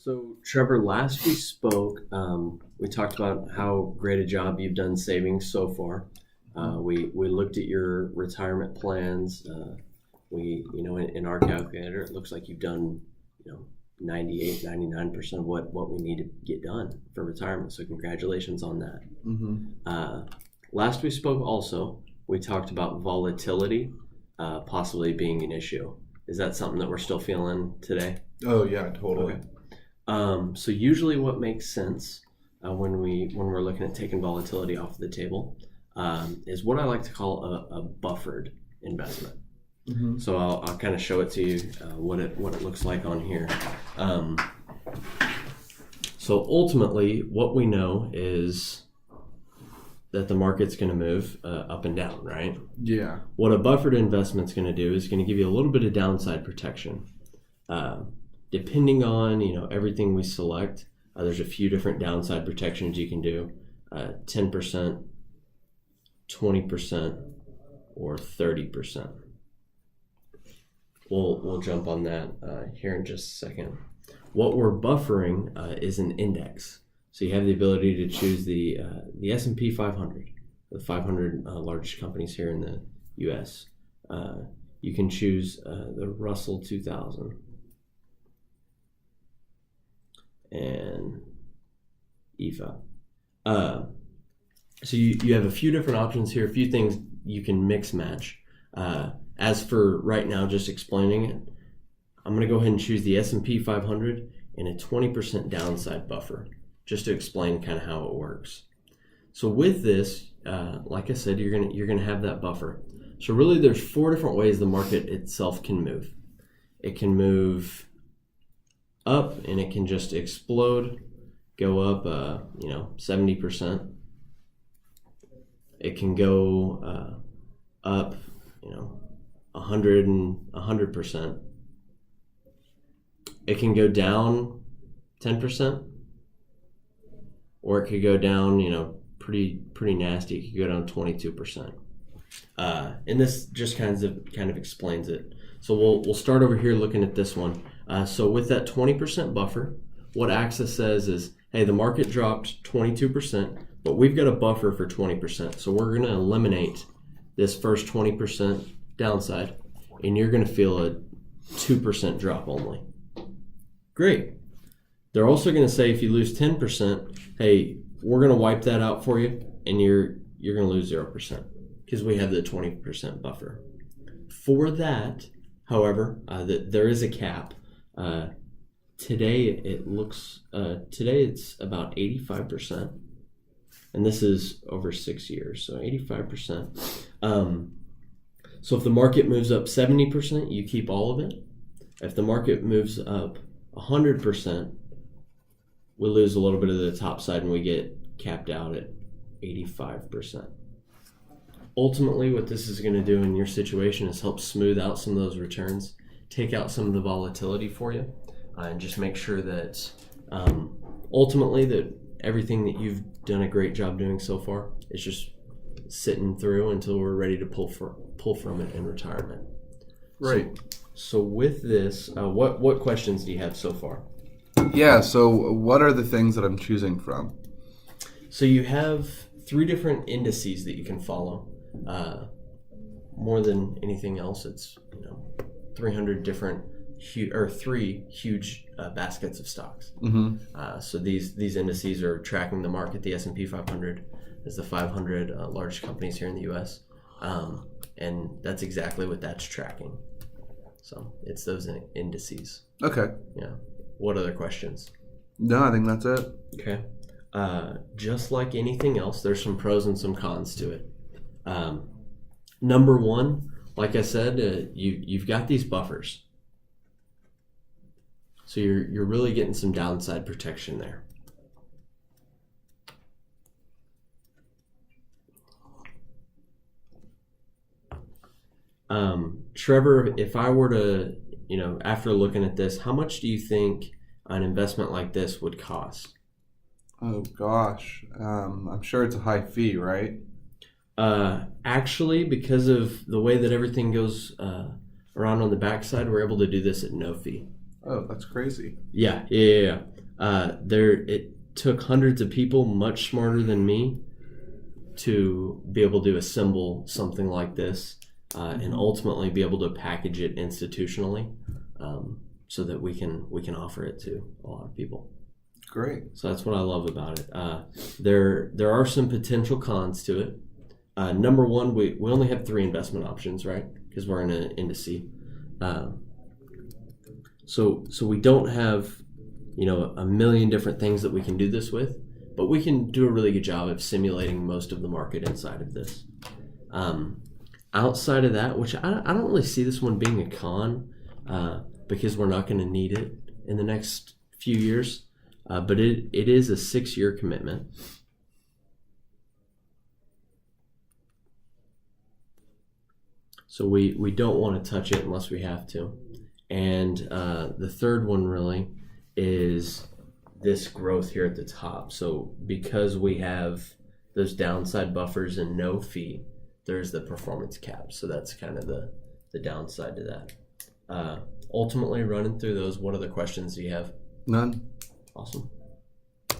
So, Trevor, last we spoke, we talked about how great a job you've done saving so far. We looked at your retirement plans. In our calculator, it looks like you've done, 98, 99% of what we need to get done for retirement. So, congratulations on that. Last we spoke also, we talked about volatility possibly being an issue. Is that something that we're still feeling today? Oh yeah, totally. Okay. So usually what makes sense when we're looking at taking volatility off the table is what I like to call a buffered investment. So I'll kind of show it to you what it looks like on here. So ultimately what we know is that the market's going to move up and down, right? Yeah. What a buffered investment's going to do is going to give you a little bit of downside protection. Depending on everything we select, there's a few different downside protections you can do: 10%, 20%, or 30%. We'll jump on that here in just a second. What we're buffering is an index. So you have the ability to choose the S&P 500, the 500 largest companies here in the U.S. You can choose the Russell 2000 and EFA. So you have a few different options here, a few things you can mix match. As for right now, just explaining it, I'm going to go ahead and choose the S&P 500 and a 20% downside buffer, just to explain kind of how it works. So with this, like I said, you're gonna have that buffer. So really, there's four different ways the market itself can move. It can move up, and it can just explode, go up, 70%. It can go up, 100%. It can go down 10%. Or it could go down, pretty nasty. It could go down 22%. And this just kind of explains it. So we'll start over here looking at this one. So with that 20% buffer, what Axis says is, hey, the market dropped 22%, but we've got a buffer for 20%. So we're going to eliminate this first 20% downside, and you're going to feel a 2% drop only. Great. They're also going to say if you lose 10%, hey, we're going to wipe that out for you, and you're going to lose 0% because we have the 20% buffer. For that, however, there is a cap. Today it's about 85%, and this is over 6 years, so 85%. So if the market moves up 70%, you keep all of it. If the market moves up 100%, we lose a little bit of the top side and we get capped out at 85%. Ultimately, what this is going to do in your situation is help smooth out some of those returns, take out some of the volatility for you, and just make sure that ultimately that everything that you've done a great job doing so far is just sitting through until we're ready to pull from it in retirement. Right. So with this, what questions do you have so far? Yeah, so what are the things that I'm choosing from? So you have 3 different indices that you can follow. More than anything else, it's 300 different 3 huge baskets of stocks. So these indices are tracking the market. The S&P 500 is the 500 largest companies here in the U.S. And that's exactly what that's tracking. So it's those indices. Okay. Yeah. What other questions? No, I think that's it. Okay. Just like anything else, there's some pros and some cons to it. Number one, like I said, you've got these buffers. So you're really getting some downside protection there. Trevor, if I were to, after looking at this, how much do you think an investment like this would cost? Oh gosh, I'm sure it's a high fee, right? Actually, because of the way that everything goes around on the backside, we're able to do this at no fee. Oh, that's crazy. Yeah. It took hundreds of people much smarter than me to be able to assemble something like this and ultimately be able to package it institutionally so that we can offer it to a lot of people. Great. So that's what I love about it. There are some potential cons to it. Number one, we only have 3 investment options, right? Because we're in an indice. So we don't have, a million different things that we can do this with, but we can do a really good job of simulating most of the market inside of this. Outside of that, which I don't really see this one being a con because we're not going to need it in the next few years, but it is a 6-year commitment. So we don't want to touch it unless we have to. And the third one really is this growth here at the top. So because we have those downside buffers and no fee, there's the performance cap. So that's kind of the downside to that. Ultimately, running through those, what other questions do you have? None. Awesome.